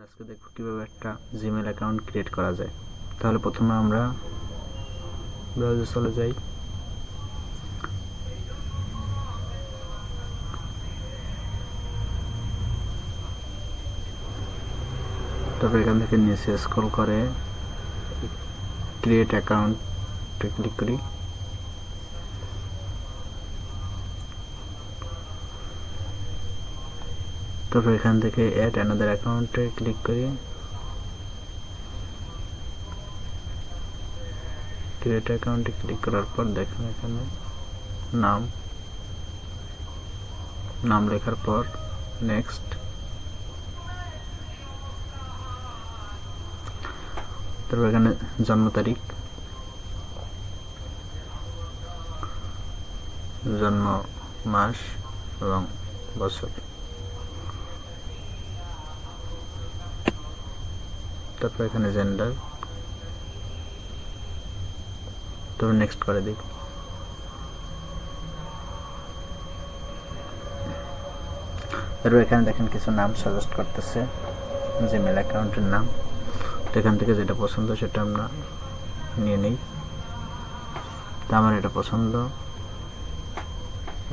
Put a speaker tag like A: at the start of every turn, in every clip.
A: আজকে দেখব কিভাবে একটা জিমেল অ্যাকাউন্ট ক্রিয়েট করা যায়। তাহলে প্রথমে আমরা ব্রাউজারে চলে যাই। তারপর এখান থেকে নিচে স্ক্রল করে ক্রিয়েট অ্যাকাউন্টে ক্লিক করি। তারপর এখান থেকে অ্যাড অ্যানাদার অ্যাকাউন্টে ক্লিক করি। ক্রিয়েট অ্যাকাউন্টে ক্লিক করার পর দেখুন এখানে নাম লেখার পর নেক্সট। তারপর এখানে জন্ম তারিখ, জন্ম মাস এবং বছর। তারপর এখানে জেন্ডার। তারপর নেক্সট করে দিই। তারপর এখানে দেখেন কিছু নাম সাজেস্ট করতেছে জিমেল অ্যাকাউন্টের নাম। তো এখান থেকে যেটা পছন্দ সেটা আমরা নিয়ে নিই। তো আমার এটা পছন্দ,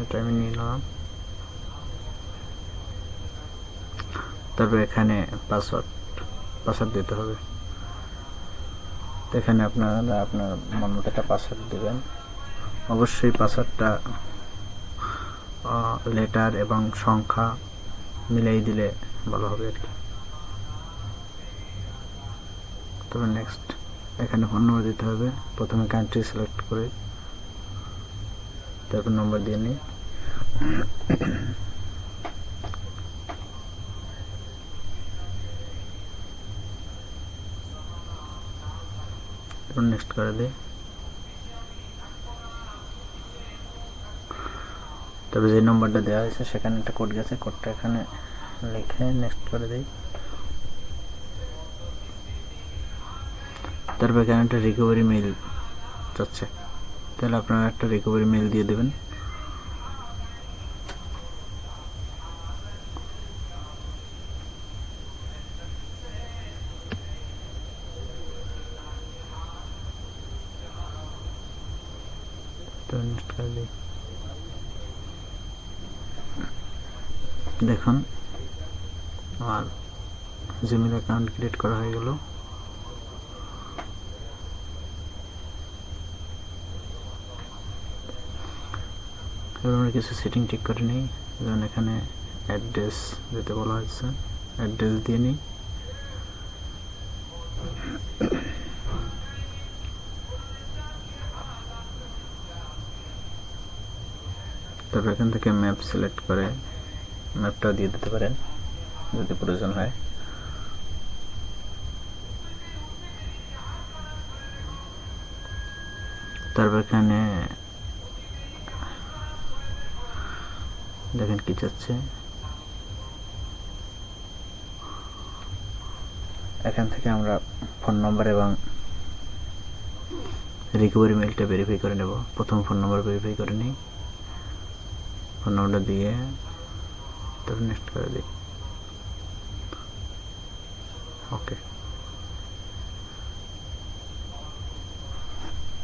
A: এটা আমি নিয়ে নিলাম। তারপর এখানে পাসওয়ার্ড দিতে হবে। তো এখানে আপনারা আপনার মন মতো একটা পাসওয়ার্ড দেবেন। অবশ্যই পাসওয়ার্ডটা লেটার এবং সংখ্যা মিলাই দিলে ভালো হবে আর কি। তবে নেক্সট এখানে ফোন নম্বর দিতে হবে। প্রথমে কান্ট্রি সিলেক্ট করে তারপর নম্বর দিয়ে নিই। তারপর নেক্সট করে দিই। তবে যে নম্বরটা দেওয়া হয়েছে সেখানে একটা কোড গেছে, কোডটা এখানে লিখে নেক্সট করে দিই। তারপর এখানে একটা রিকভারি মেইল যাচ্ছে, তাহলে আপনারা একটা রিকভারি মেইল দিয়ে দেবেন। তো নেক্সট করে দিই। দেখুন আমার জিমেল অ্যাকাউন্ট ক্রিয়েট করা হয়ে গেল। এবার আমরা কিছু সেটিং ঠিক করে নিই। যেমন এখানে অ্যাড্রেস দিতে বলা হয়েছে, অ্যাড্রেস দিয়ে নিই। তারপর এখান থেকে ম্যাপ সিলেক্ট করে ম্যাপটা দিয়ে দিতে পারেন যদি প্রয়োজন হয়। তারপর এখানে দেখেন কি চাচ্ছে, এখান থেকে আমরা ফোন নম্বর এবং রিকভারি মেইলটা ভেরিফাই করে নেব। প্রথম ফোন নম্বর ভেরিফাই করে নিই, ফোন নম্বরটা দিয়ে তারপর নেক্সট করে দিই। ওকে।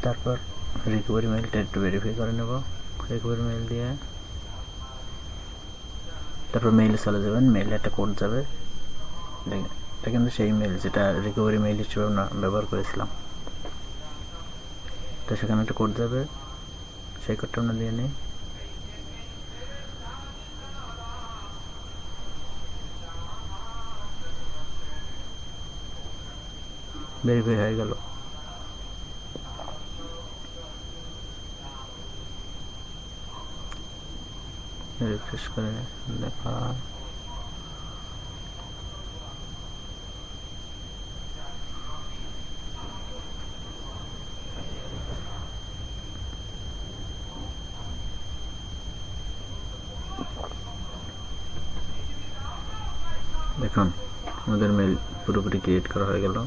A: তারপর রিকভারি মেইলটা একটু ভেরিফাই করে নেব। রিকভারি মেইল দিয়ে তারপর মেইলে চলে যাবেন। মেইলে একটা কোড যাবে, এটা কিন্তু সেই মেইল যেটা রিকভারি মেইল হিসেবে আমরা ব্যবহার করেছিলাম। তো সেখানে একটা কোড যাবে, সেই কোডটা আমরা দিয়ে নিই। ভেরিফাই হয়ে গেল। রিফ্রেশ করে দেখা দেখুন আমাদের মেল পুরোপুরি ক্রিয়েট করা হয়ে গেল।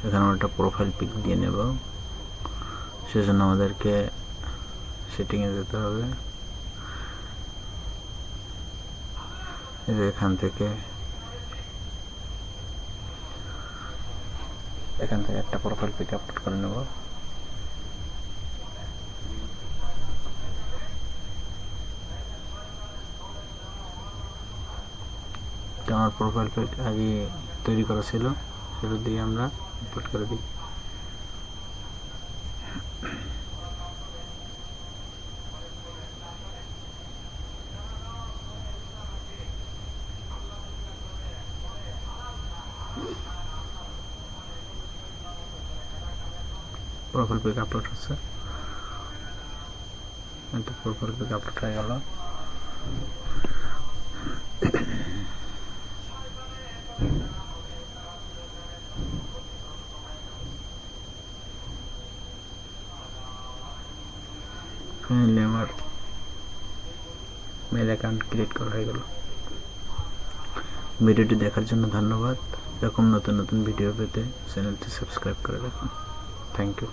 A: এখানে আমরা একটা প্রোফাইল পিক দিয়ে নেব, সেজন্য আমাদেরকে সেটিংয়ে যেতে হবে। এখান থেকে এখান থেকে একটা প্রোফাইল পিক আপলোড করে নেব। আমার প্রোফাইল পিক আগে তৈরি করা ছিল, সেটা দিয়ে আমরা আপলোড করে দিই। প্রোফাইল পিক আপলোড হচ্ছে, এটা প্রোফাইল পিক আপলোড হয়ে গেল। ফাইনালি আমার মেল অ্যাকাউন্ট ক্রিয়েট করা হয়ে গেল। ভিডিওটি দেখার জন্য ধন্যবাদ। এরকম নতুন নতুন ভিডিও পেতে চ্যানেলটি সাবস্ক্রাইব করে রাখুন। Thank you.